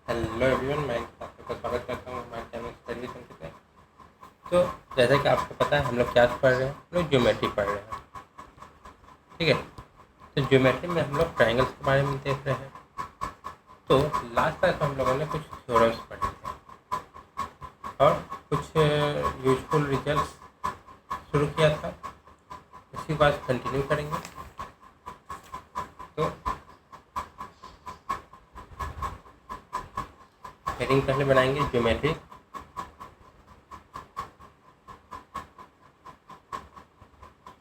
Hello everyone, मैं आपका स्वागत करता हूँ हमारे चैनल स्टडी संकेत में। तो जैसा कि आपको पता है, हम लोग क्या पढ़ रहे हैं, हम लोग ज्योमेट्री पढ़ रहे हैं। ठीक है, तो ज्योमेट्री में हम लोग ट्रायंगल्स के बारे में देख रहे हैं। तो लास्ट क्लास में हम लोगों ने कुछ थ्योरम्स पढ़े थे और कुछ यूजफुल रिजल्ट्स शुरू किया था। उसी बात कंटिन्यू करेंगे। तो हेडिंग पहले बनाएंगे ज्योमेट्री।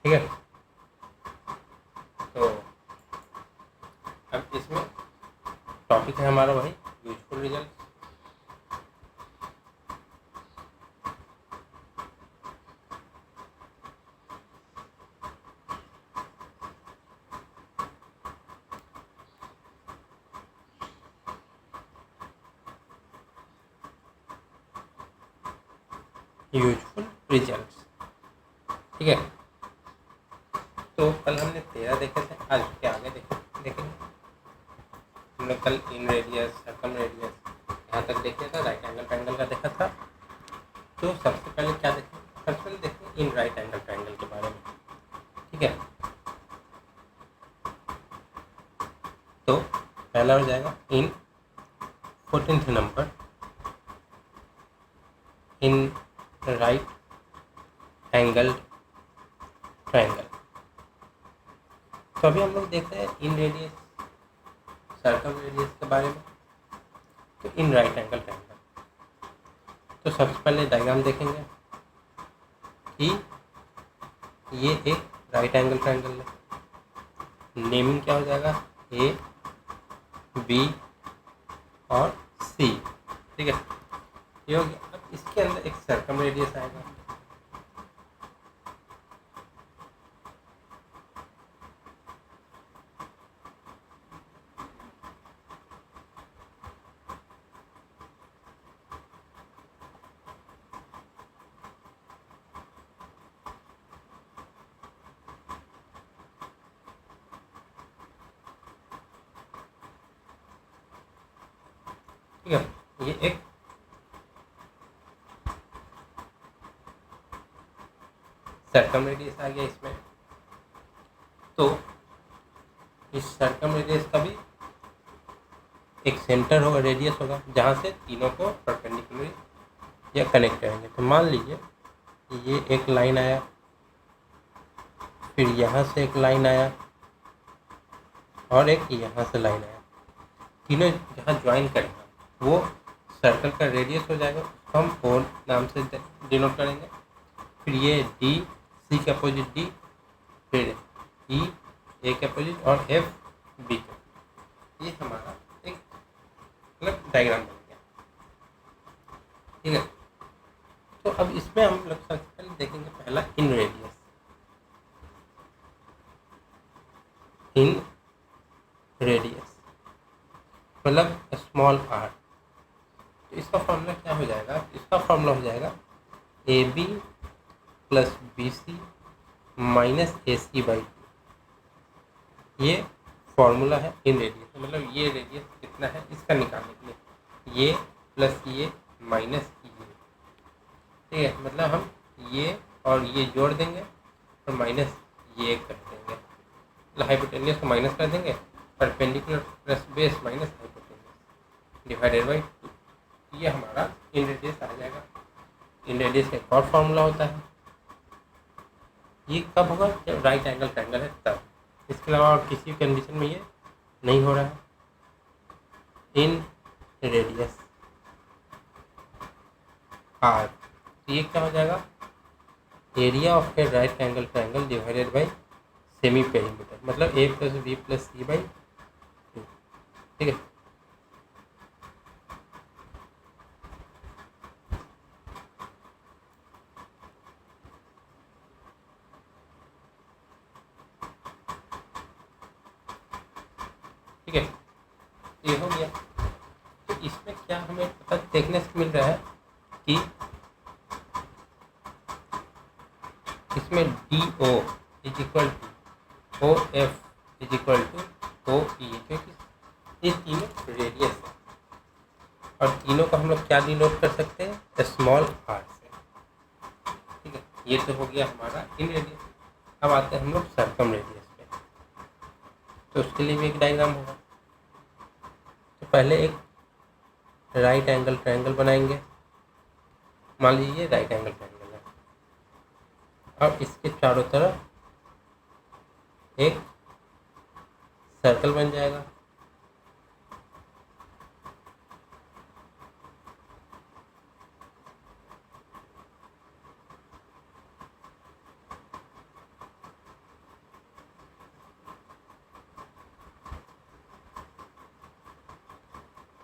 ठीक है, तो अब इसमें टॉपिक है हमारा वही यूजफुल रिजल्ट। यूजफुल रिजल्ट्स, ठीक है। तो कल हमने 13 देखे थे, आज के आगे देखेंगे। हमने कल इन रेडियस, सर्कम रेडियस यहाँ तक देखे था, राइट एंगल ट्रायंगल का देखा था। तो सबसे पहले क्या देखें, सबसे पहले देखें इन राइट एंगल ट्रायंगल के बारे में। ठीक है, तो पहला हो जाएगा इन 14th number in right angle triangle. तो अभी हम लोग देख रहे हैं इन रेडियस, सर्कम रेडियस के बारे में। तो इन राइट एंगल ट्रायंगल, तो सबसे पहले डायग्राम देखेंगे कि ये एक राइट एंगल ट्रायंगल है। नेमिंग क्या हो जाएगा, ए, बी और सी। ठीक है, ये हो गया। अब इसके अंदर एक सर्कम रेडियस आएगा। ठीक है, ये एक सर्कम रेडियस आ गया इसमें। तो इस सर्कम रेडियस का भी एक सेंटर होगा, रेडियस होगा, जहाँ से तीनों को परपेंडिकुलर या कनेक्ट करेंगे। तो मान लीजिए ये एक लाइन आया, फिर यहाँ से एक लाइन आया और एक यहाँ से लाइन आया। तीनों जहाँ ज्वाइन करेंगे वो सर्कल का रेडियस हो जाएगा, उसको हम ओ नाम से डिनोट करेंगे। फिर ये डी, सी के अपोजिट डी, फिर ई, ए के अपोजिट, और एफ, बी के। ये हमारा एक मतलब डायग्राम बन गया। ठीक है, तो अब इसमें हम लोग सबसे पहले देखेंगे पहला इन रेडियस। इन रेडियस मतलब स्मॉल आर। तो इसका फॉर्मूला क्या हो जाएगा, इसका फॉर्मूला हो जाएगा A B plus B C minus A C by two. ये फॉर्मूला है इन रेडियस, मतलब ये रेडियस कितना है इसका निकालने के लिए, ये प्लस ये माइनस ये। ठीक है, मतलब हम ये और ये जोड़ देंगे और माइनस ये कर देंगे, हाइपोटेन्यूस को माइनस कर देंगे, perpendicular plus base minus hypotenuse divided by 2। ये हमारा इन रेडियस आ जाएगा। इन रेडियस का एक और फॉर्मूला होता है, ये कब होगा, जब राइट एंगल ट्रायंगल है तब। इसके अलावा और किसी कंडीशन में ये नहीं हो रहा है। इन रेडियस आर, ये क्या हो जाएगा, area of a right angle triangle divided by semi perimeter, मतलब a plus b plus c by 2। ठीक है, ठीक है, ये हो गया। तो इसमें क्या हमें पता देखने से मिल रहा है कि इसमें D O is equal to O F is equal to O E, क्योंकि ये तीनों रेडियस है। और तीनों को हम लोग क्या डिनोट कर सकते हैं, स्मॉल आर से। ठीक है, ये तो हो गया हमारा इन रेडियस। अब आते हैं हम लोग सर्कम रेडियस पे, तो उसके लिए भी एक डायग्राम होगा। तो पहले एक राइट एंगल ट्रायंगल बनाएंगे। मान लीजिए राइट एंगल ट्रायंगल है, अब इसके चारों तरफ एक सर्कल बन जाएगा।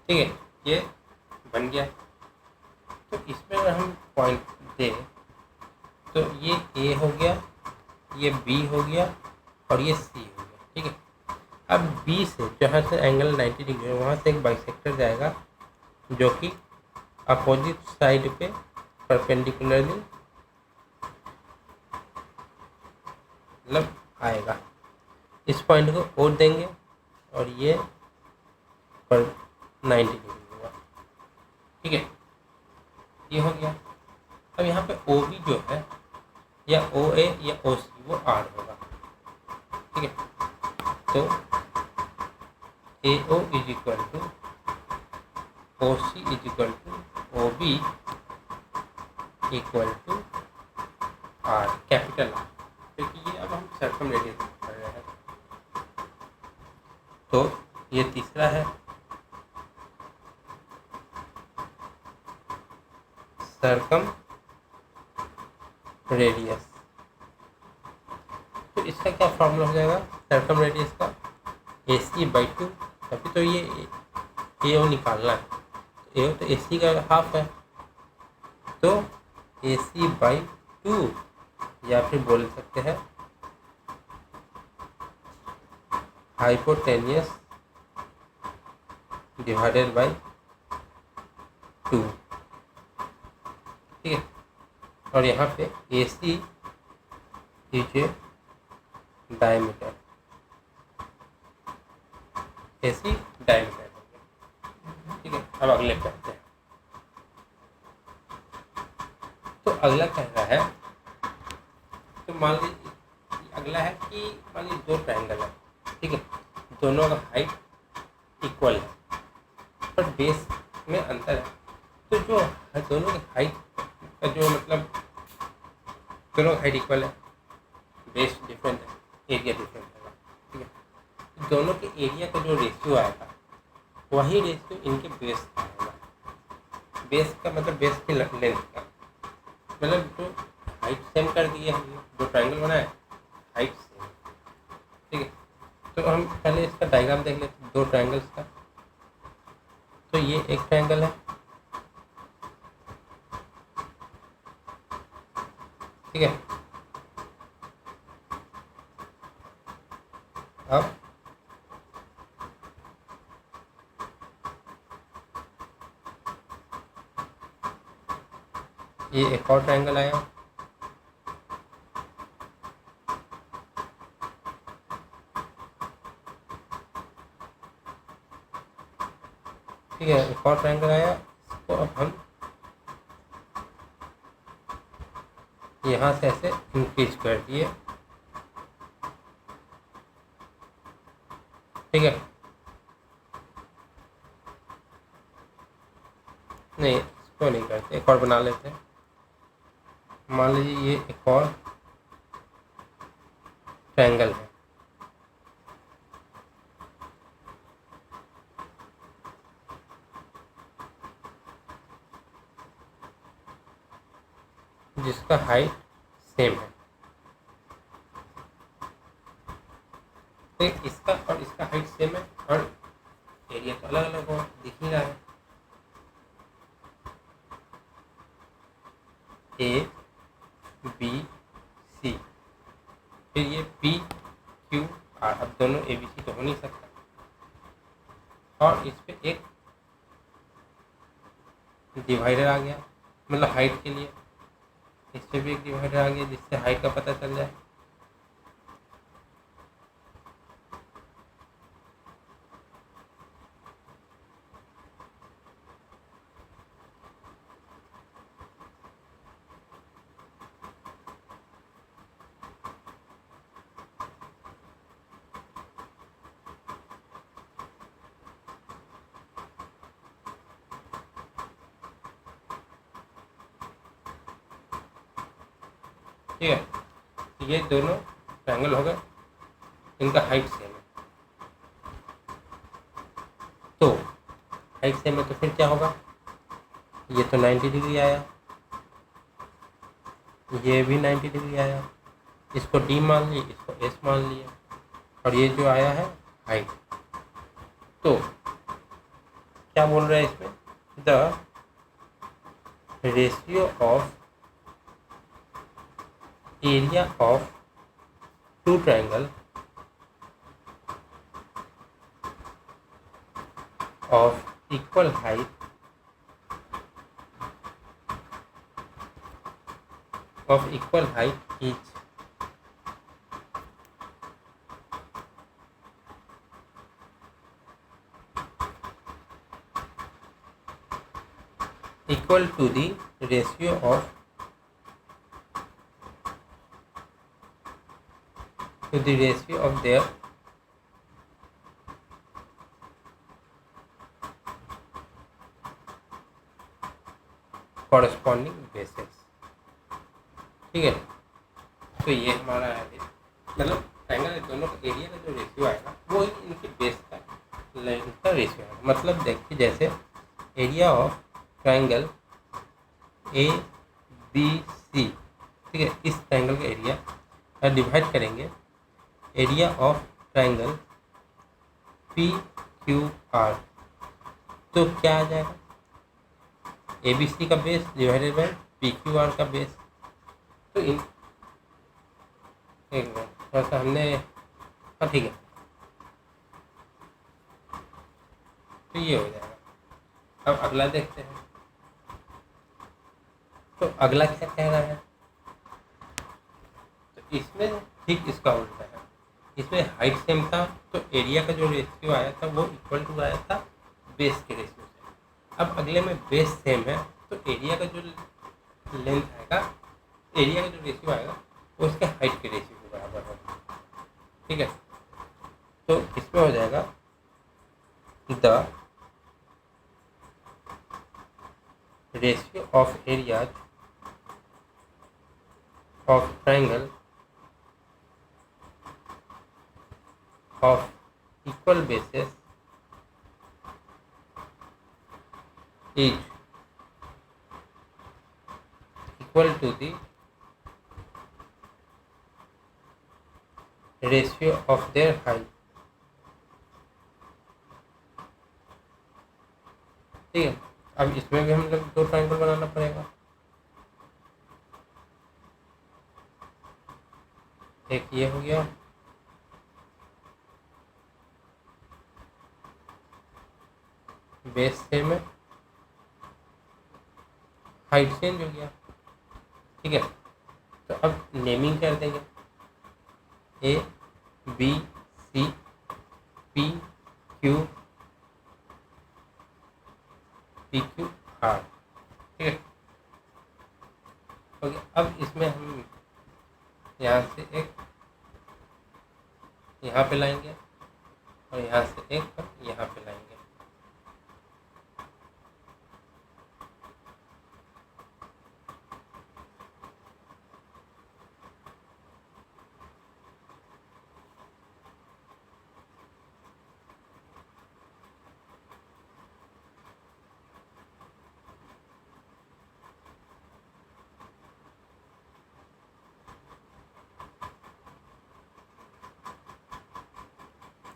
ठीक है, ये बन गया। तो इसमें अगर हम पॉइंट दें तो ये ए हो गया, ये बी हो गया और ये सी हो गया। ठीक है, अब बी से जहाँ से एंगल 90 डिग्री है वहाँ से एक बाइसेक्टर जाएगा जो कि अपोजिट साइड पे परपेंडिकुलरली मतलब आएगा। इस पॉइंट को ओ देंगे और ये पर 90 डिग्री होगा। ठीक है, ये हो गया। अब यहाँ पे ओ बी जो है या ओ ए या ओ सी वो आर होगा। ठीक है, तो A O is equal to O C is equal to O B equal to R, capital R, क्योंकि ये अब हम सर्कम रेडियस कर रहे हैं। तो ये तीसरा है सर्कम रेडियस। तो इसका क्या फॉर्मूला हो जाएगा सर्कम रेडियस का, ए सी बाई टू। अभी तो ये ए ओ निकालना है, ए ओ तो ए सी का हाफ है, तो ए सी बाई टू, या फिर बोल सकते हैं हाइपोटेनियस डिवाइडेड बाई टू। ठीक है, और यहाँ पे A C is a diameter, A C diameter हो गया। ठीक है, अब अगले पे आते हैं। तो अगला कह रहा है, तो मान लीजिए अगला है कि मान लीजिए दो ट्रायंगल है। ठीक है, दोनों का हाइट इक्वल है पर बेस में अंतर है। तो जो दोनों की हाइट का जो मतलब दोनों का हाइट इक्वल है, बेस डिफरेंट है, एरिया डिफरेंट है। ठीक है, दोनों के एरिया का जो रेशियो आएगा वही रेशियो इनके बेस का होगा। बेस का मतलब बेस की लेंथ का, मतलब जो हाइट सेम कर दिए हमने, जो ट्रायंगल बनाए हाइट सेम। ठीक है, तो हम पहले इसका डायग्राम देख लेते हैं दो ट्रायंगल्स का। तो ये एक ट्रायंगल है, ठीक है। अब ये एक और ट्रायंगल आया, ठीक है, एक और ट्रायंगल आया। इसको अब हम यहाँ से ऐसे इंक्रीज कर दिए। ठीक है, नहीं इसको नहीं करते, एक और बना लेते हैं। मान लीजिए ये एक और ट्रायंगल है, जिसका हाइट सेम है। तो इसका और इसका हाइट सेम है और एरिया तो अलग अलग होगा, दिख ही रहा है। ए बी सी, फिर ये पी क्यू आर। अब दोनों ए बी सी तो हो नहीं सकता, और इस पे एक डिवाइडर आ गया, मतलब हाइट के लिए इस पे भी एक डिवाइडर आ गया जिससे हाइट का पता चल जाए। ठीक है। ये दोनों ट्रायंगल हो गए, इनका हाइट सेम है, तो हाइट सेम है तो फिर क्या होगा, ये तो 90 डिग्री आया, ये भी 90 डिग्री आया, इसको डी मान लिए, इसको एस मान लिए, और ये जो आया है हाइट। तो क्या बोल रहा है इसमें, the ratio of area of two triangle of equal height is equal to the ratio of their corresponding bases। ठीक है, तो ये हमारा है, मतलब ट्रायंगल दोनों का एरिया का जो रेशियो आएगा वो इनके बेस का लेंथ का रेशियो है। मतलब देखिए जैसे area of triangle A B C, ठीक है, इस ट्रायंगल का एरिया डिवाइड करेंगे area of triangle P Q R, तो क्या आ जाएगा, ए बी सी का base divided by P Q R का बेस। तो इन एक मिनट थोड़ा सा हमने, हाँ ठीक है, तो ये हो जाएगा। अब अगला देखते हैं, तो अगला क्या कह रहा है, तो इसमें ठीक इसका उल्टा है, इसमें हाइट सेम था तो एरिया का जो रेशियो आया था वो इक्वल टू आया था बेस के रेशियो से। अब अगले में बेस सेम है तो एरिया का जो लेंथ आएगा, एरिया का जो रेशियो आएगा वो उसके हाइट के रेशियो के बराबर होगा। ठीक है, तो इसमें हो जाएगा the ratio of areas of triangle of equal bases is equal to the ratio of their height. ठीक है, अब इसमें भी हम लोग दो ट्रायंगल बनाना पड़ेगा, एक ये हो गया, बेस सेम है, हाइट चेंज हो गया। ठीक है, तो अब नेमिंग कर देंगे A B C P Q R. ठीक है, ओके, अब इसमें हम यहाँ से एक यहाँ पे लाएंगे और यहाँ से एक यहाँ पे लाएंगे।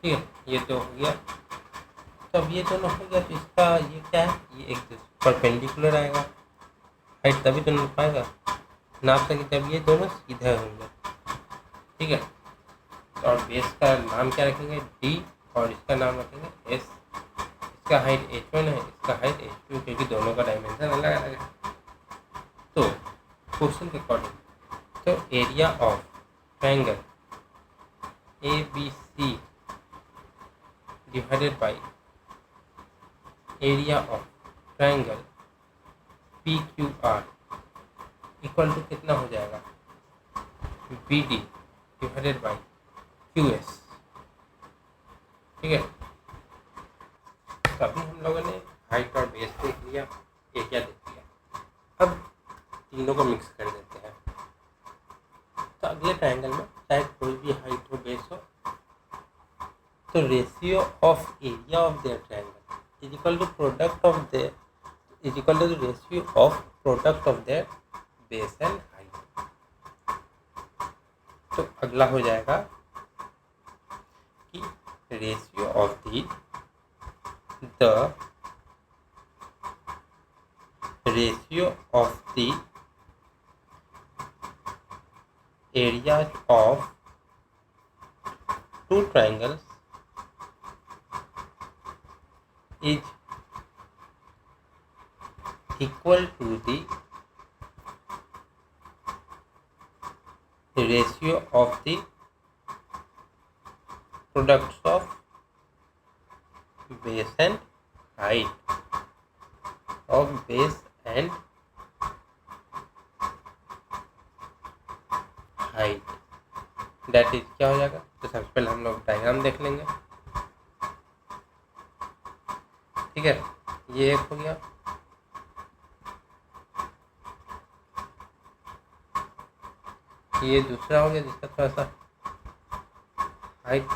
ठीक है, ये तो हो गया, तो अब ये दोनों हो गया, तो इसका ये क्या है, ये एक परपेंडिकुलर आएगा, हाइट तभी तो नाप पाएगा, नाप सके जब ये दोनों सीधे होंगे। ठीक है, और बेस का नाम क्या रखेंगे, डी, और इसका नाम रखेंगे एस। इसका हाइट h1 है, इसका हाइट h2, क्योंकि दोनों का डायमेंशन अलग अलग है। तो क्वेश्चन के अकॉर्डिंग, तो area of triangle A B C divided by area of triangle P Q R equal to कितना हो जाएगा, B D divided by Q S. ठीक है, तभी हम लोगों ने हाइट और बेस देख लिया, एरिया देख लिया। अब तीनों को मिक्स कर देते हैं। तो ratio of area of their triangle is equal to product of their is equal to ratio of product of their base and height. तो अगला हो जाएगा कि ratio of the ratio of the areas of two triangles is equal to the ratio of the products of base and height of base and height। That is क्या हो जाएगा, तो सबसे पहले हम लोग डायग्राम देख लेंगे। ठीक है, ये एक हो गया। ये दूसरा हो गया जिसका थोड़ा सा हाइट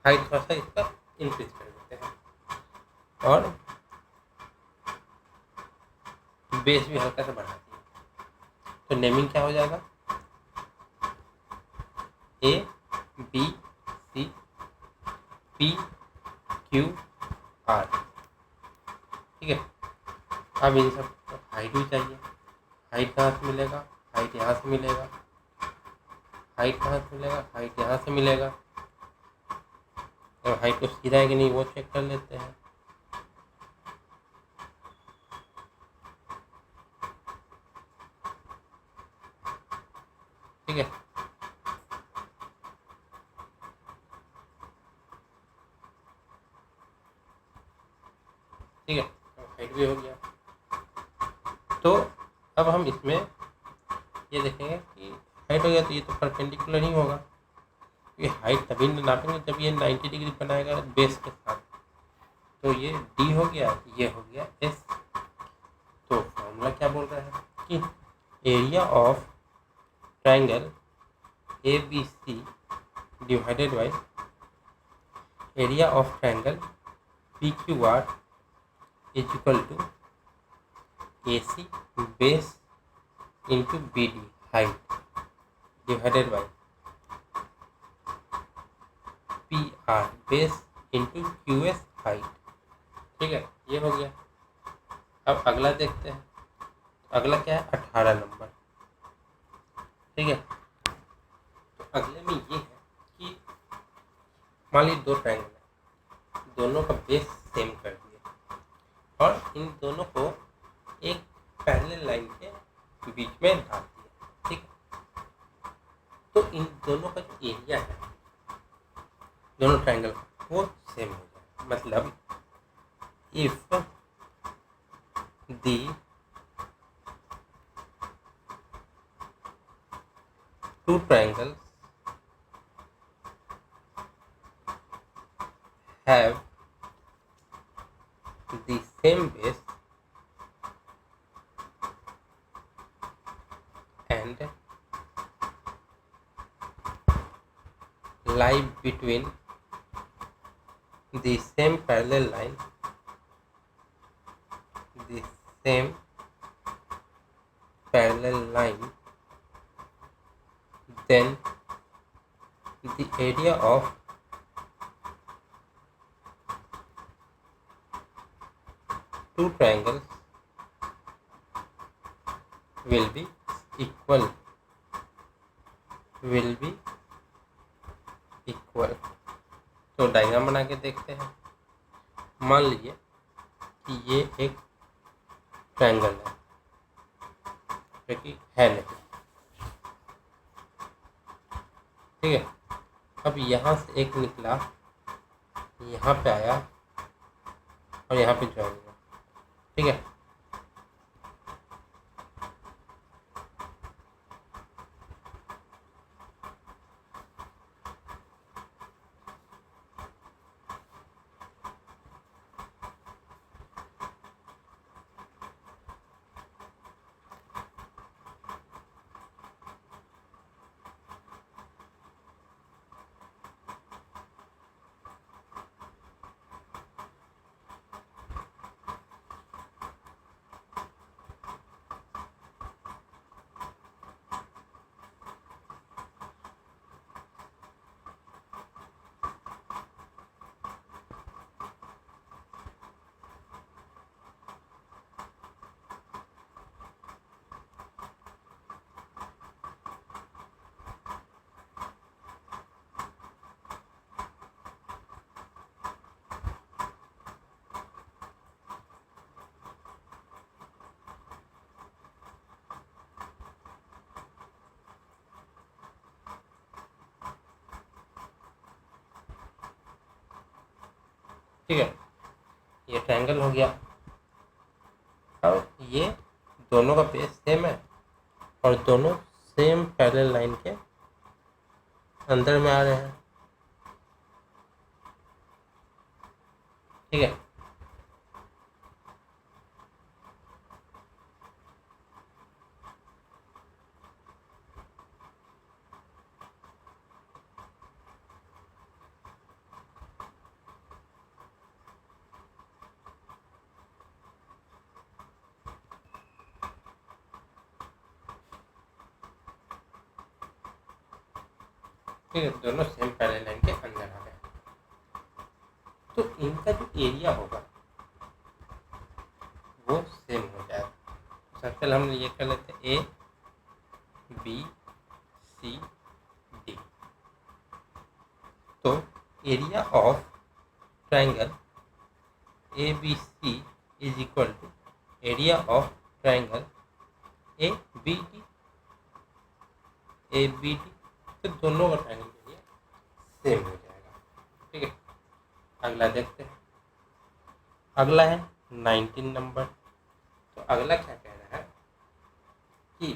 थोड़ा सा इसका इंक्रीज कर देते हैं और बेस भी हल्का सा बढ़ाती है। तो नेमिंग क्या हो जाएगा, A B C P Q R. ठीक है, अब इन सब हाइट भी चाहिए। हाइट कहाँ से मिलेगा, हाइट यहाँ से मिलेगा। हाइट कहाँ से मिलेगा, हाइट यहाँ से मिलेगा। और हाइट को सीधा है कि नहीं वो चेक कर लेते हैं। ठीक है, ठीक है, हाइट भी हो गया। तो अब हम इसमें ये देखेंगे कि हाइट हो गया तो ये तो परपेंडिकुलर ही होगा। ये हाइट तभी नापेंगे जब ये 90 डिग्री बनाएगा बेस के साथ। तो ये डी हो गया, ये हो गया एस। तो फॉर्मूला क्या बोल रहा है कि area of triangle A B C divided by area of triangle P Q R is equal to A C base into B D height divided by P R base into Q S height. ठीक है, ये हो गया। अब अगला देखते हैं। अगला क्या है, 18 नंबर। ठीक है, तो अगले में ये है कि मान लीजिए दो ट्रायंगल है, दोनों का बेस सेम कर दिए और इन दोनों को एक पैरेलल लाइन के बीच में डाल दिया। ठीक, तो इन दोनों का जो एरिया है दोनों ट्रायंगल का वो सेम हो जाए। मतलब if the two triangles have the same base and lie between the same parallel line, the same parallel line, then the area of two triangles will be equal, तो diagram बना के देखते हैं। मान लीजिए कि ये एक ट्रायंगल है जो कि है नहीं। ठीक है, अब यहाँ से एक निकला, यहाँ पे आया और यहाँ पे ज्वाइन हुआ। ठीक है, ठीक है, ये ट्रायंगल हो गया। अब ये दोनों का बेस सेम है और दोनों सेम पैरेलल लाइन के अंदर में आ रहे हैं। ठीक है, ठीक है, दोनों सेम पैरेलल लाइन के अंदर आ गए। तो इनका जो एरिया होगा वो सेम हो जाएगा। सर्कल हम ये कर लेते हैं ए बी सी डी। तो area of triangle A B C is equal to area of triangle A B D. A B D, तो दोनों का ट्रायंगल के लिए सेम हो जाएगा। ठीक है, अगला देखते हैं। अगला है 19 नंबर। तो अगला क्या कह रहा है कि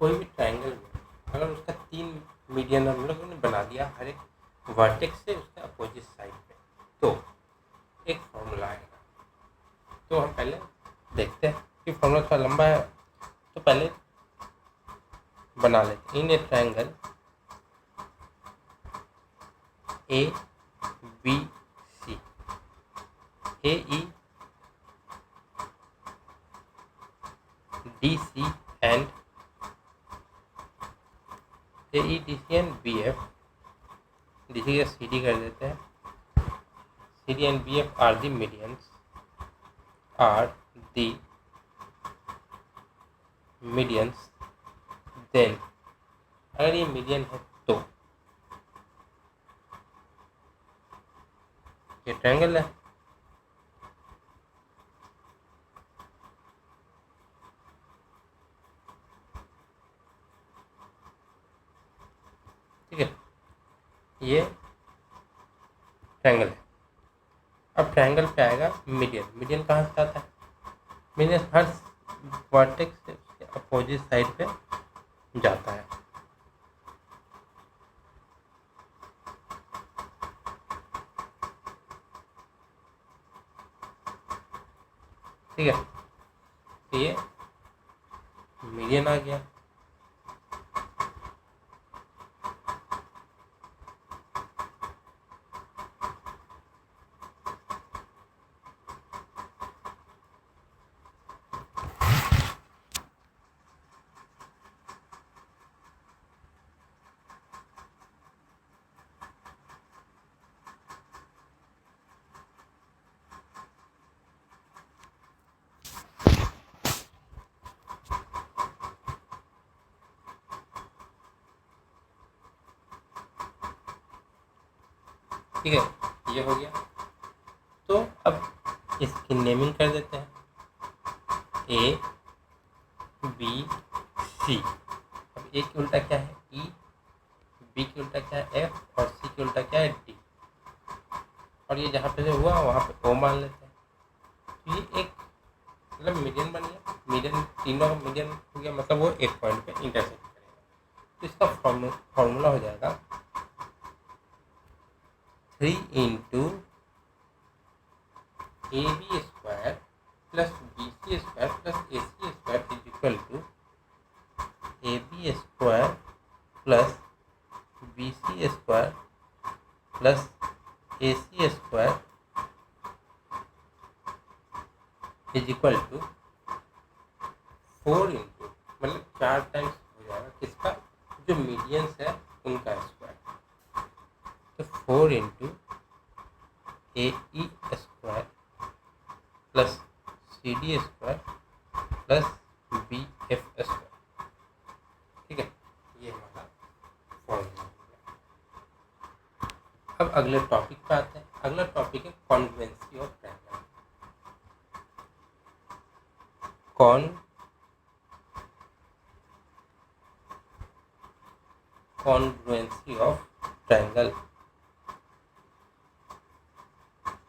कोई भी ट्रायंगल में अगर उसका 3 मीडियन हम लोगों ने बना दिया हर एक वर्टेक्स से उसके अपोजिट साइड पे, तो एक फॉर्मूला आएगा। तो हम पहले देखते हैं कि फॉर्मूला थोड़ा लंबा है, तो पहले बना लेते हैं। In a triangle A B C, A E D C and A E D C and B F, D C का सी डी कर देते हैं। C D and B F are the medians, are the medians. Then अगर ये median है तो ये triangle है। ठीक है, ये ट्रायंगल है। अब ट्रायंगल पे आएगा मीडियन। मीडियन कहाँ से आता है? मीडियन हर वर्टेक्स से उसके अपोजिट साइड पे जाता है। ठीक है, तो ये मीडियन आ गया। ठीक है, ये हो गया। तो अब इसकी नेमिंग कर देते हैं ए बी सी। अब ए की उल्टा क्या है? ई, बी की उल्टा क्या है? एफ, और सी की उल्टा क्या है? डी। और ये जहाँ पे से हुआ वहाँ पे ओ मान लेते हैं। तो ये एक मतलब मीडियन बन गया। मीडियन, तीनों का मीडियन हो गया, मतलब वो एक पॉइंट पे इंटरसेक्ट करेगा। तो इसका फॉर्मूला हो जाएगा 3 into A B square plus B C square plus A C square is equal to A B square plus B C square plus A C square is equal to 4 into, मतलब 4 times हो जाएगा किसका? जो medians है उनका square. तो 4 into A E square plus C D square plus B F square. ठीक है, ये हमारा फॉर्मूला हो गया। अब अगले टॉपिक पे आते हैं। अगला टॉपिक है congruency of triangle. Congruency of triangle.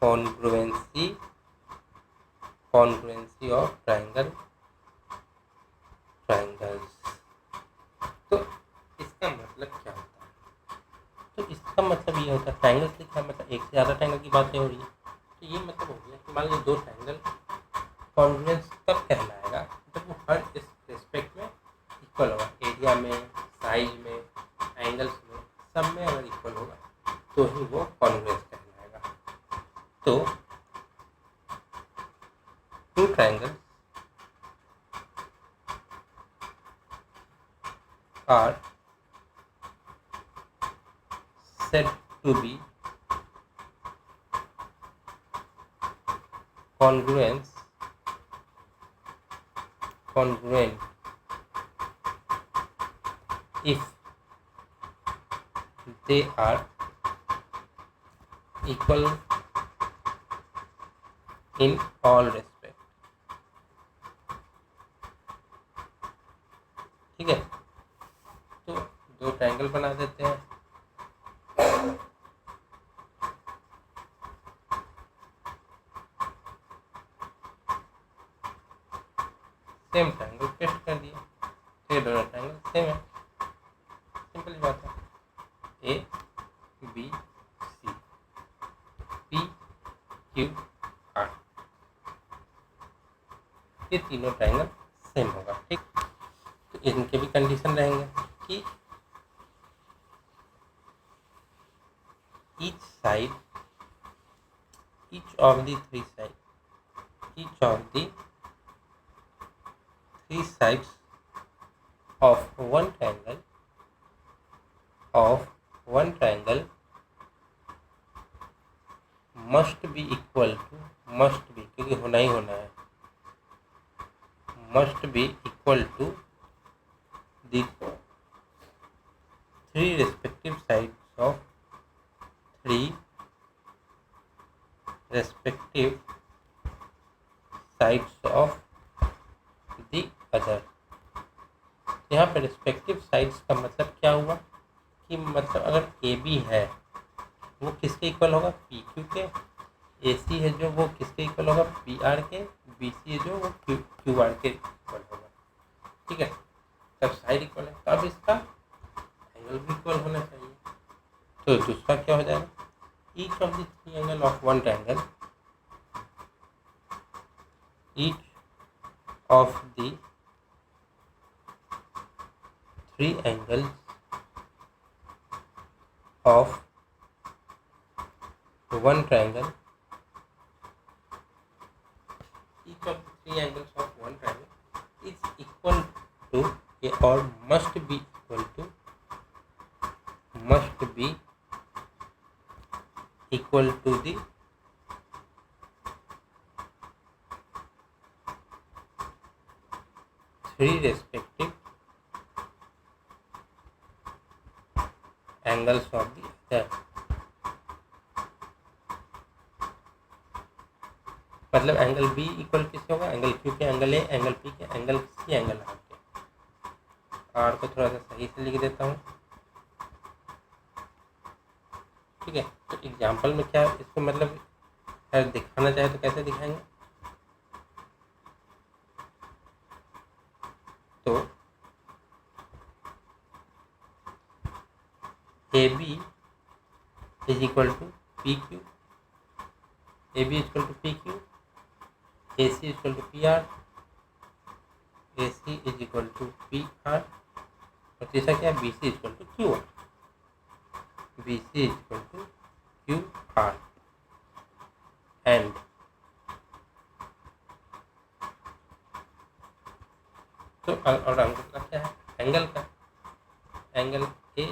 Congruency of triangles. तो इसका मतलब क्या होता है? तो इसका मतलब ये होता है, ट्राइंगल से क्या मतलब, एक से ज़्यादा ट्राइंगल की बातें हो रही है। तो ये मतलब हो गया कि मान लीजिए दो ट्राइंगल कॉन्ग्रुएंस कब कहलाएगा, जब वो हर इस रेस्पेक्ट में इक्वल होगा, एरिया में, साइज में, एंगल्स में, सब में अगर इक्वल होगा तो ही वो कॉन्ग्रुएंस कहलाएगा। तो two triangles are said to be congruent if they are equal in all respect। ठीक है, तो दो ट्रायंगल बना देते हैं। सेम ट्रायंगल पेस्ट कर दिया, तो ये दोनों ट्रायंगल सेम है। सिंपल बात है, A B C P Q R, ये तीनों ट्रायंगल सेम होगा। ठीक, तो इनके भी कंडीशन रहेंगे कि each of the three sides of one triangle must be equal to, क्योंकि होना ही होना है, must be equal to the three respective sides of the other। यहाँ पे रिस्पेक्टिव साइड्स का मतलब क्या हुआ कि मतलब अगर ए बी है वो किसके इक्वल होगा, पी क्यू के। ए सी है जो वो किसके इक्वल होगा, पी आर के। बी सी है जो वो क्यू आर के इक्वल होगा। ठीक है, तब साइड इक्वल है, तब इसका एंगल भी इक्वल होना चाहिए। तो दूसरा क्या हो जाएगा, each of the three angle of one triangle, each of the three angles of one triangle, each of the three angles of one triangle is equal to or must be equal to the three respective angles of the other। मतलब angle B equal किससे होगा, angle Q के angle A, angle P के angle C, angle are के। Are को थोड़ा सा सही से लिख देता हूँ। ठीक है, तो एग्जाम्पल में क्या इसको मतलब अगर दिखाना चाहे तो कैसे दिखाएंगे, तो A B is equal to P Q, A B is equal to P Q, A C is equal to P R, A C is equal to P R, और तीसरा क्या है, B C is equal to Q R, B C is equal to Q R. And तो और angle का क्या है, angle A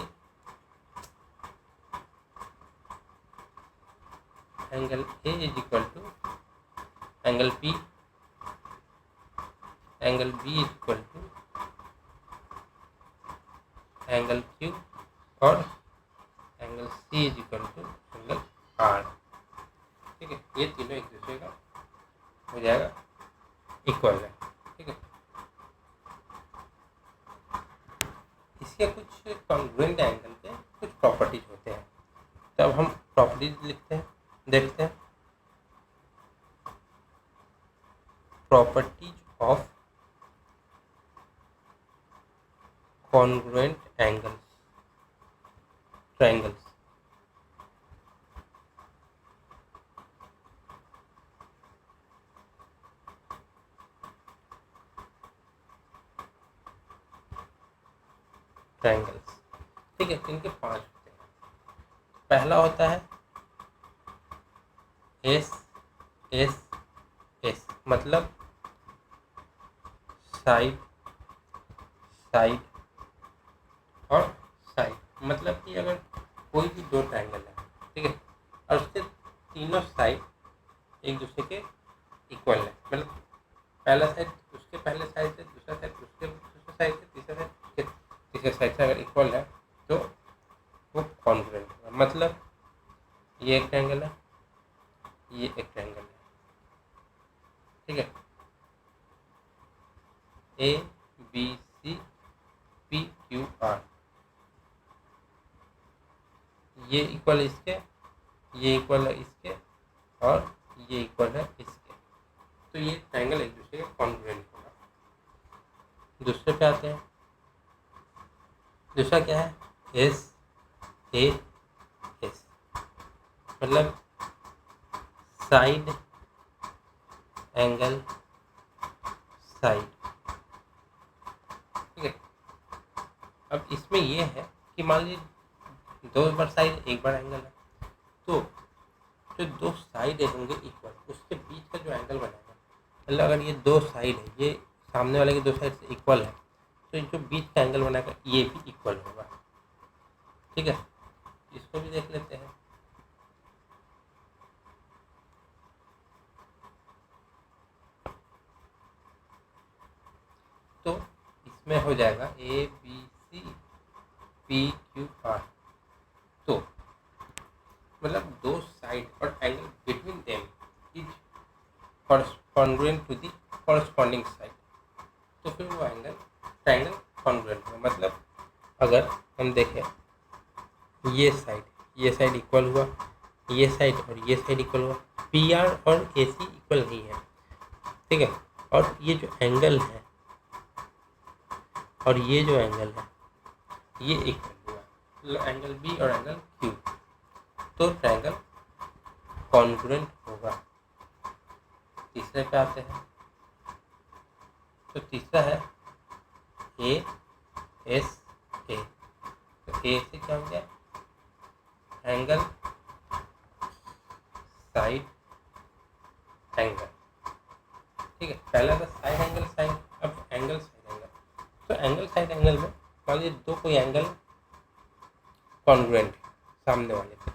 is equal to angle P, angle B is equal to angle Q, और angle C is equal to angle R. ठीक है, ये तीनों एक दूसरे का हो जाएगा इक्वल है। ठीक है, इसके कुछ कॉन्ग्रुएंट एंगल के कुछ प्रॉपर्टीज होते हैं, तब हम प्रॉपर्टीज लिखते हैं, देखते हैं। Properties of congruent triangles. ठीक है, इनके 5 होते हैं। पहला होता है एस एस एस, मतलब साइड साइड और साइड, मतलब कि अगर कोई भी दो ट्रायंगल है, ठीक है, और उसके तीनों साइड एक दूसरे के इक्वल है, मतलब पहला साइड उसके पहले साइड से, दूसरा साइड उसके दूसरे साइड से, तीसरा साइड उसके तीसरे साइड से अगर इक्वल है तो वो कॉन्ग्रुएंट होगा। मतलब ये एक ट्रायंगल है, ये एक ट्रायंगल है, ठीक है, A B C P Q R, ये इक्वल है इसके, ये इक्वल है इसके, और ये इक्वल है इसके, तो ये ट्रायंगल एक दूसरे के कॉन्ग्रुएंट होगा। दूसरे पे आते हैं। दूसरा क्या है? एस ए एस, मतलब साइड एंगल साइड, ठीक है। अब इसमें ये है कि मान लीजिए दो बार साइड एक बार एंगल है, तो जो दो साइड होंगे इक्वल, उसके बीच का जो एंगल बनेगा, मतलब अगर ये दो साइड है, ये सामने वाले की दो साइड से इक्वल है, तो जो बीच का एंगल बनेगा ये भी इक्वल होगा, ठीक है। इसको भी देख लेते हैं। तो इसमें हो जाएगा A B C P Q R, तो मतलब दो साइड और angle between them is congruent to the corresponding side, तो फिर वो एंगल ट्रायंगल कॉन्ग्रुएंट होगा। मतलब अगर हम देखें ये साइड इक्वल हुआ, ये साइड और ये साइड इक्वल हुआ, पी आर और ए सी इक्वल नहीं है, ठीक है, और ये जो एंगल है और ये जो एंगल है ये इक्वल हुआ, मतलब एंगल बी और एंगल क्यू, तो ट्रायंगल कॉन्ग्रुएंट होगा। तीसरे पे आते हैं। तो तीसरा है ए एस ए, तो ए से क्या हो गया? एंगल साइड एंगल, ठीक है। पहला था साइड एंगल साइड, अब एंगल साइड एंगल। तो एंगल साइड एंगल में मान लीजिए दो कोई एंगल कॉन्ग्रुएंट सामने वाले थे,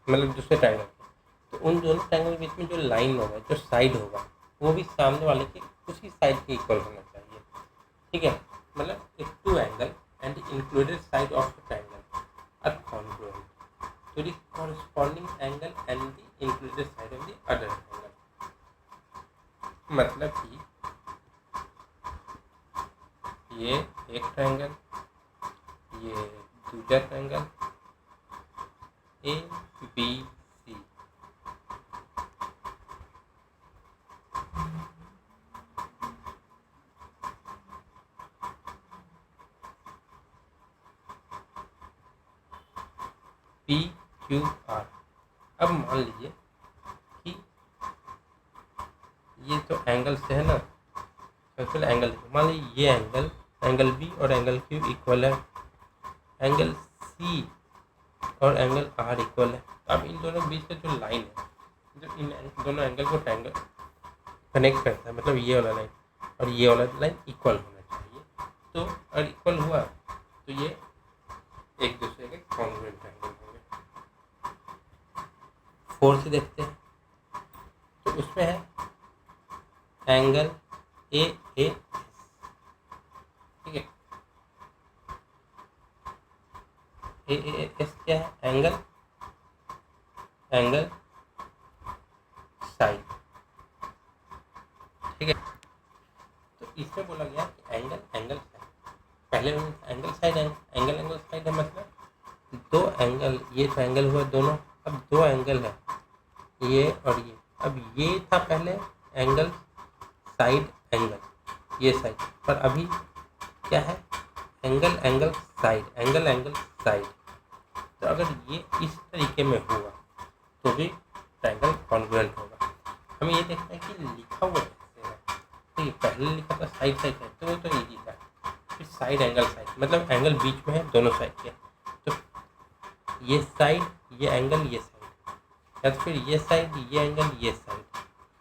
मतलब दूसरे ट्रायंगल के, तो उन दोनों ट्रायंगल के बीच में जो लाइन होगा, जो साइड होगा, वो भी सामने वाले के उसी साइड के इक्वल होना चाहिए, ठीक है। मतलब if two angle and included side of the triangle are congruent to the corresponding angle and the included side of the other angle, मतलब कि ये एक ट्रायंगल, ये दूसरा triangle A B C, P Q R. अब मान लीजिए कि ये तो एंगल से है ना, तो एंगल मान लीजिए ये एंगल बी और एंगल क्यू इक्वल है, एंगल सी और एंगल आर इक्वल है। अब इन दोनों के बीच का जो लाइन है, जो इन दोनों एंगल को ट्रायंगल कनेक्ट करता है, मतलब ये वाला लाइन और ये वाला लाइन इक्वल होना चाहिए। तो अगर इक्वल हुआ तो ये एक दूसरे के कॉन्ग्रुएंट एंगल होंगे। फोर्थ देखते हैं। तो उसमें है एंगल ए ए, ठीक है। ए एस क्या है? एंगल साइड, ठीक है। तो इसमें बोला गया कि एंगल साइड, पहले एंगल साइड है, मतलब दो एंगल, ये ट्रायंगल हुआ दोनों, अब दो एंगल है ये और ये। अब ये था पहले एंगल साइड एंगल, ये साइड, पर अभी क्या है, angle angle side, angle angle side. तो अगर ये इस तरीके में होगा तो भी ट्रायंगल कॉन्ग्रुएंट होगा। हमें ये देखना है कि लिखा हुआ कैसे है। ठीक है, पहले लिखा था साइड साइड है तो वो तो ईजी था, फिर साइड एंगल साइड, मतलब एंगल बीच में है दोनों साइड के, तो ये साइड ये एंगल ये साइड, या तो फिर ये साइड ये एंगल ये साइड,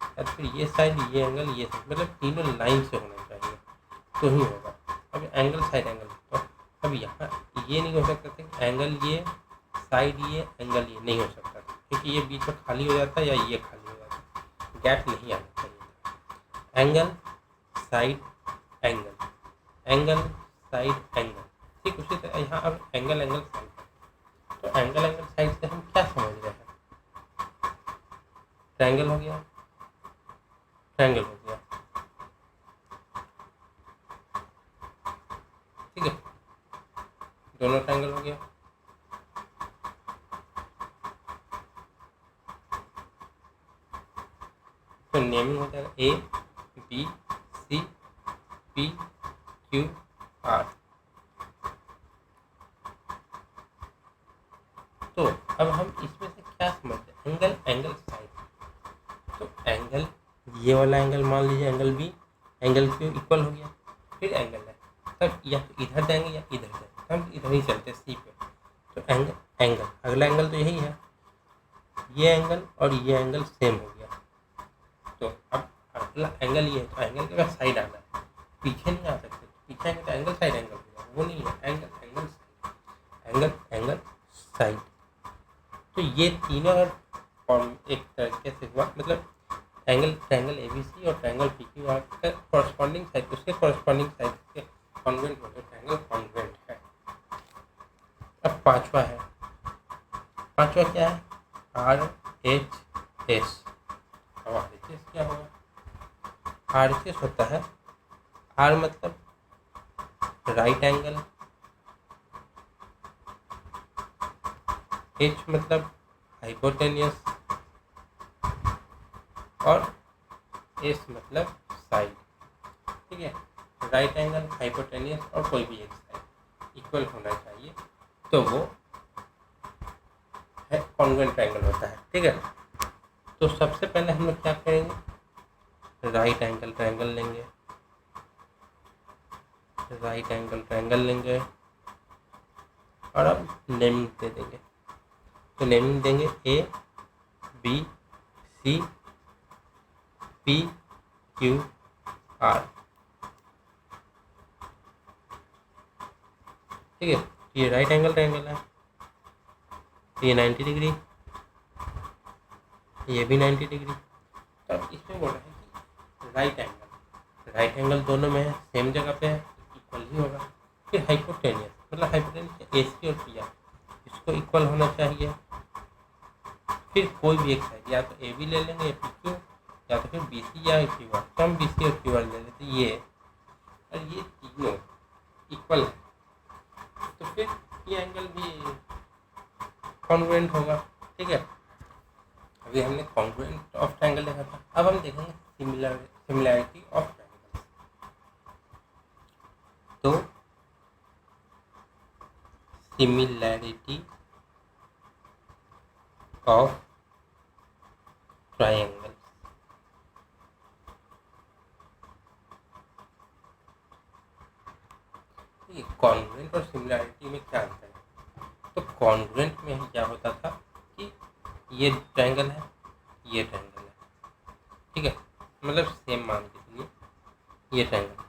या तो फिर ये साइड ये एंगल ये साइड, मतलब तीनों लाइन से होना चाहिए तो ही होगा। अब एंगल साइड एंगल, तो अब यहाँ ये नहीं हो सकता था कि एंगल ये साइड ये एंगल ये नहीं हो सकता था, क्योंकि ये बीच में खाली हो जाता है या ये खाली हो जाता है, गैप नहीं आना चाहिए था। Angle side angle, angle side angle, ठीक उसी तरह यहाँ अब एंगल एंगल साइड। तो एंगल एंगल साइड से हम क्या समझ रहे हैं, ट्रायंगल हो गया, ट्रायंगल हो गया, ठीक है, दोनों ट्रायंगल हो गया। तो नेमिंग हो जाएगा A B C P Q R. तो अब हम इसमें से क्या समझते हैं, एंगल एंगल साइड। तो एंगल ये वाला एंगल मान लीजिए angle B, angle Q equal हो गया, फिर एंगल है तब या तो इधर जाएंगे या इधर जाएंगे, हम इधर ही चलते हैं सी पे। तो एंगल एंगल अगला एंगल तो यही है, ये एंगल और ये एंगल सेम हो गया। तो अब अगला एंगल ये है, तो एंगल के बाद साइड आना है, पीछे नहीं आ सकते, पीछे आएंगे तो एंगल साइड एंगल हो जाएगा, वो नहीं है, angle angle side, angle angle side. तो ये तीनों फॉर्म एक तरीके से हुआ, मतलब एंगल ट्रायंगल एबीसी और ट्रायंगल पीक्यू आर का कॉरस्पॉन्डिंग साइड, उसके कॉरस्पॉन्डिंग साइड के कॉन्ग्रुएंट होते ट्रायंगल कॉन्ग्रुएंट है। अब पांचवा है, पांचवा क्या है, आर एच एस। अब आर एच एस क्या होगा, आर एच एस होता है, आर मतलब राइट एंगल, एच मतलब हाइपोटेनियस और एस मतलब साइड। ठीक है, राइट एंगल हाइपोटेनियस और कोई भी एक साइड इक्वल होना चाहिए तो वो है कॉन्ग्रुएंट ट्रायंगल होता है। ठीक है, तो सबसे पहले हम लोग क्या करेंगे, राइट एंगल ट्रायंगल लेंगे, राइट एंगल ट्रायंगल लेंगे और अब नेमिंग दे देंगे। तो नेमिंग देंगे A B C P Q R. ठीक है, ये राइट एंगल ट्रायंगल है, ये 90 डिग्री, ये भी 90 डिग्री। तो अब इसमें बोल रहे हैं कि राइट एंगल दोनों में है, सेम जगह पे है, इक्वल ही होगा। फिर हाइपोटेनियस मतलब हाइपोटेनियस ए सी और पी आर, इसको इक्वल होना चाहिए। फिर कोई भी एक साइड, या तो ए बी ले लेंगे या पी क्यू, या तो फिर बी सी या क्यू आर, तो हम बी सी और क्यू आर ले लेते ये, और ये तीनों इक्वल है तो फिर ये एंगल भी कॉन्ग्रुएंट होगा। ठीक है, अभी हमने कॉन्ग्रुएंट ऑफ ट्रायंगल देखा था, अब हम देखेंगे सिमिलैरिटी ऑफ ट्रायंगल। तो सिमिलैरिटी ऑफ ट्रायंगल, कॉन्ग्रुएंट और सिमिलैरिटी में क्या अंतर है। तो कॉन्ग्रुएंट में क्या होता था कि ये ट्रायंगल है, ये ट्रायंगल है, ठीक है, मतलब सेम मान के चलिए ये ट्रायंगल,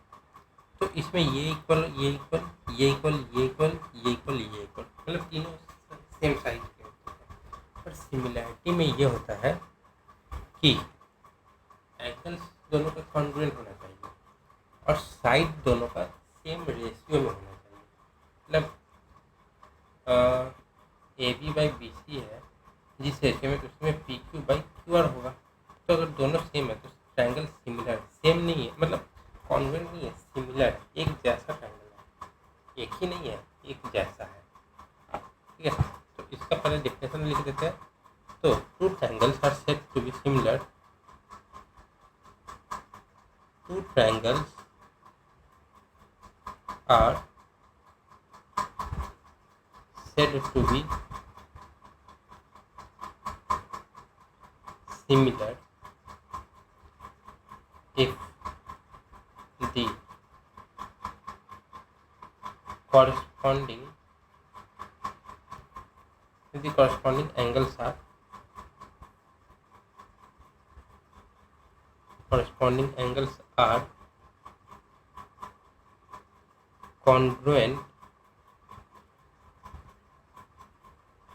तो इसमें ये इक्वल ये इक्वल ये इक्वल ये इक्वल ये इक्वल ये इक्वल, मतलब तीनों सेम साइज के होते हैं। पर सिमिलैरिटी में ये होता है कि एंगल्स दोनों का कॉन्ग्रुएंट होना चाहिए और साइड दोनों का सेम रेशियो में होना चाहिए। मतलब A B by B C है जिस रेशियो में, तो उसमें P Q by Q R होगा। तो अगर दोनों सेम है तो ट्रायंगल सिमिलर, सेम नहीं है मतलब कॉन्ग्रुएंट नहीं है, सिमिलर है, एक जैसा ट्रायंगल है, एक ही नहीं है, एक जैसा है। ठीक है, तो इसका पहले डिफिनेशन लिख देते हैं। तो two triangles are said to be similar two triangles are said to be similar if the corresponding angles are congruent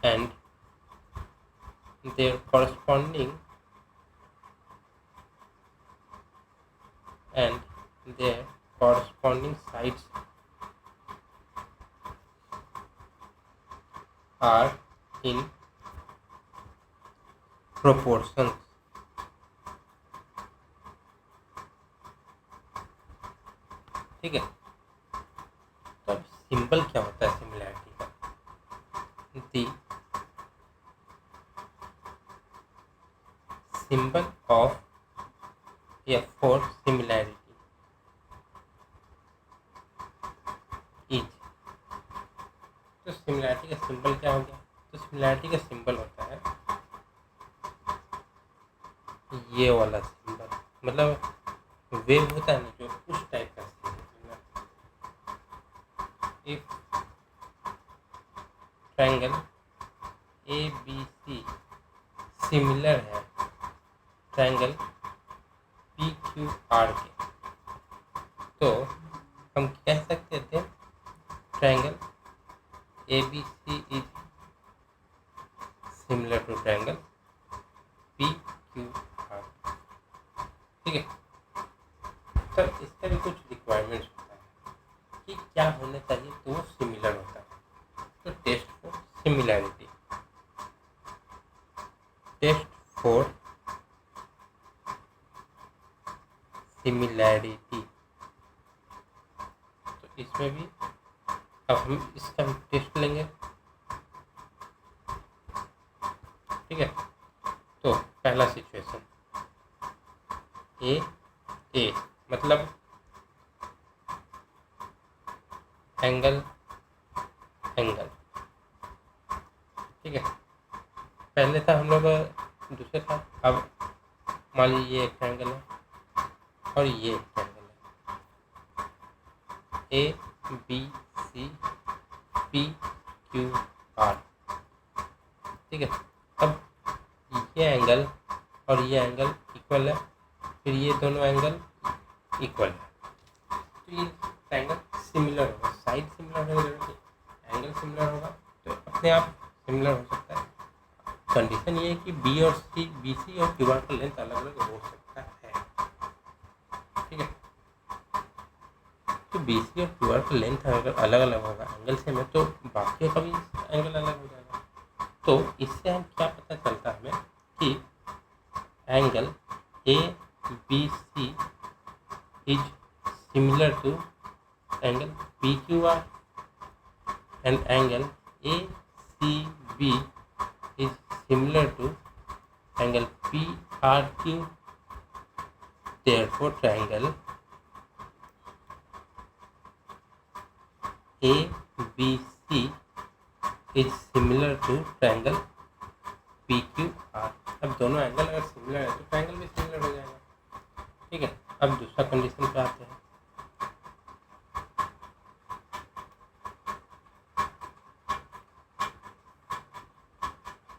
and their corresponding sides are in proportions. ठीक है, तो अब सिंबल क्या होता है सिमिलैरिटी का? The symbol of F for similarity is, तो similarity का सिंबल क्या हो गया? तो सिमिलैरिटी का सिंबल होता है ये वाला सिंबल, मतलब वेव होता है ना जो, उस टाइप का symbol. If triangle ABC similar है ट्रायंगल PQR के, तो हम कह सकते थे triangle ABC is similar to triangle PQR। ठीक है, तो इसका भी कुछ रिक्वायरमेंट्स होता है कि क्या होना चाहिए तो वो सिमिलर होता है। तो टेस्ट फॉर सिमिलैरिटी, तो इसमें भी अब हम इसका भी टेस्ट लेंगे। ठीक है, तो पहला सिचुएशन ए मतलब एंगल, ठीक है, पहले था हम लोग दूसरे था। अब मान लीजिए ये एक ट्रायंगल है और ये एक ट्रायंगल है ABC PQR। ठीक है, अब ये एंगल और ये एंगल इक्वल है, फिर ये दोनों एंगल इक्वल है, तो ये ट्रायंगल सिमिलर होगा, साइड सिमिलर होगा, एंगल सिमिलर होगा, तो अपने आप सिमिलर हो सकता है। कंडीशन ये है कि BC और QR का लेंथ अलग अलग हो सकता है। ठीक है, तो BC और QR का लेंथ अगर अलग अलग होगा एंगल से में, तो बाकियों का भी एंगल अलग हो जाएगा। तो इससे हम क्या पता चलता है हमें कि angle ABC is similar to angle PQR and angle ACB is similar to angle PRQ. Therefore, triangle ABC is similar to triangle PQR. अब दोनों एंगल अगर सिमिलर है तो ट्रायंगल भी सिमिलर हो जाएगा। ठीक है, अब दूसरा कंडीशन पे आते हैं।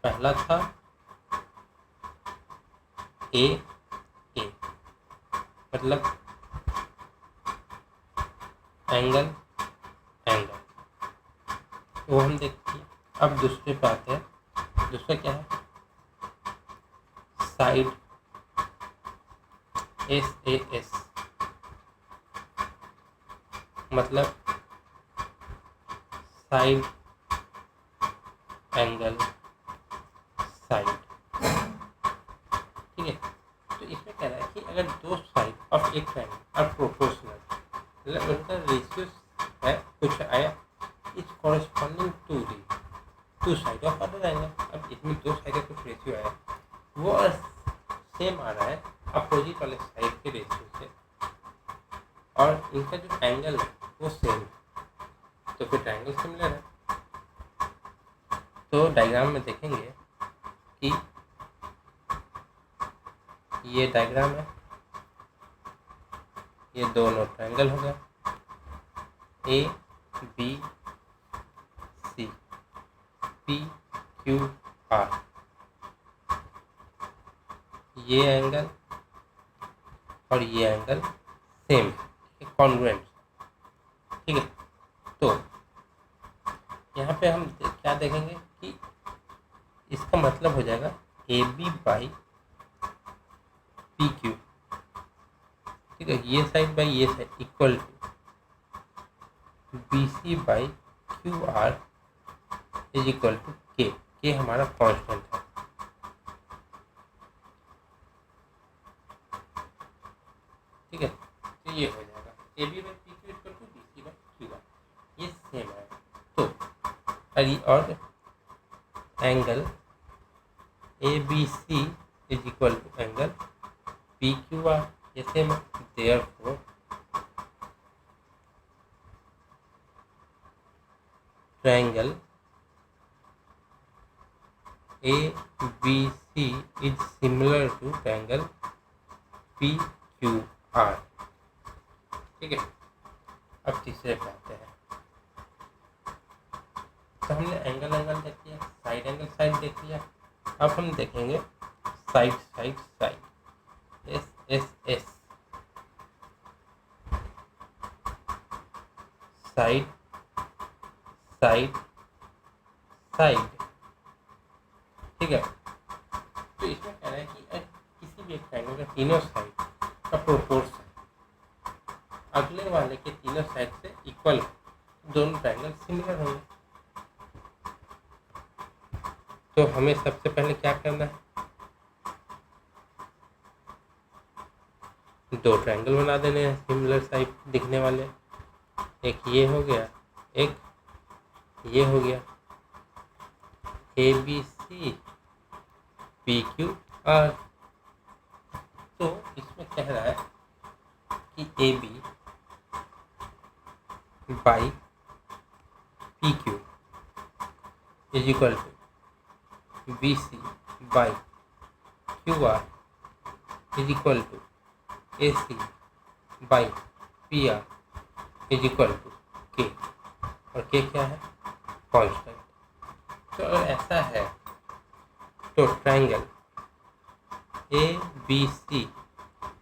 पहला था ए मतलब एंगल, वो हम देखते हैं। अब दूसरे पे आते हैं। दूसरा क्या है? साइड SAS मतलब साइड एंगल साइड। ठीक है, तो इसमें कह रहा है कि अगर दो साइड ऑफ एक ट्रायंगल आर प्रोपोर्शनल, मतलब उनका रेशियो है कुछ आया, is corresponding to the two side of other angle. अब इसमें दो साइड का कुछ रेशियो आया, वो सेम आ रहा है अपोजिट वाले साइड के रेशियो से, और इनका जो एंगल है वो सेम है, तो फिर ट्रायंगल सिमिलर है। तो डायग्राम में देखेंगे कि ये डायग्राम है, ये दोनों ट्रायंगल हो गए A B C P Q R, ये एंगल और ये एंगल सेम है, कॉन्ग्रुएंट, ठीक है। तो यहाँ पे हम क्या देखेंगे कि इसका मतलब हो जाएगा A B by P Q, ठीक है, ये साइड बाई ये side equal to B C by Q R is equal to K हमारा कांस्टेंट है, ठीक है। तो ये हो जाएगा A B by P Q equal to B C by Q R, ये सेम है। तो और angle A B C is equal to angle P Q R, ये सेम है। Therefore triangle A B C is similar to triangle P Q R, ठीक है। अब तीसरे पे आते हैं। तो हमने एंगल देख लिया, साइड एंगल साइड देख लिया। अब हम देखेंगे side side side, S S S, side side side, ठीक है। तो इसमें कह रहा है कि किसी भी एक ट्रायंगल का तीनों साइड का प्रोपोर्शन अगले वाले के तीनों साइड से इक्वल, दोनों ट्रायंगल सिमिलर होंगे। तो हमें सबसे पहले क्या करना है, दो ट्रायंगल बना देने हैं सिमिलर साइड दिखने वाले, एक ये हो गया, एक ये हो गया, A B C P Q R. तो इसमें कह रहा है कि A B by P Q is equal to B C by Q R is equal to A C by P R is equal to K, और के क्या है, कांस्टेंट। तो अगर ऐसा है तो triangle A B C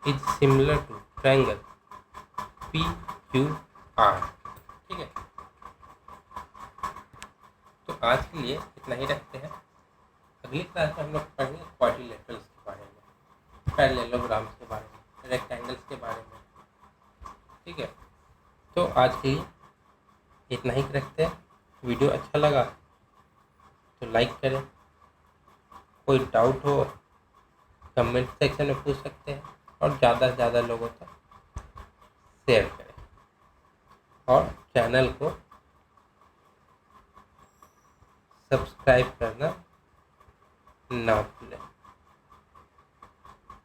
is similar to triangle P Q R, ठीक है। तो आज के लिए इतना ही रखते हैं। अगली क्लास में हम लोग पढ़ेंगे क्वाड्रिलेटरल्स के बारे में, पैरेललोग्राम्स के बारे में, रेक्टेंगल्स के बारे में, ठीक है। तो आज के लिए इतना ही रखते हैं। वीडियो अच्छा लगा तो लाइक करें, कोई डाउट हो कमेंट सेक्शन में पूछ सकते हैं, और ज़्यादा से ज़्यादा लोगों तक शेयर करें, और चैनल को सब्सक्राइब करना ना भूलें।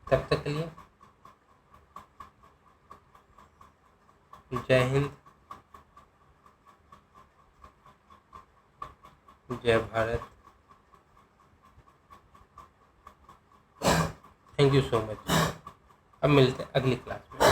तब तक के लिए जय हिंद, जय Bharat. Thank you so much. अब मिलते हैं अगली क्लास में।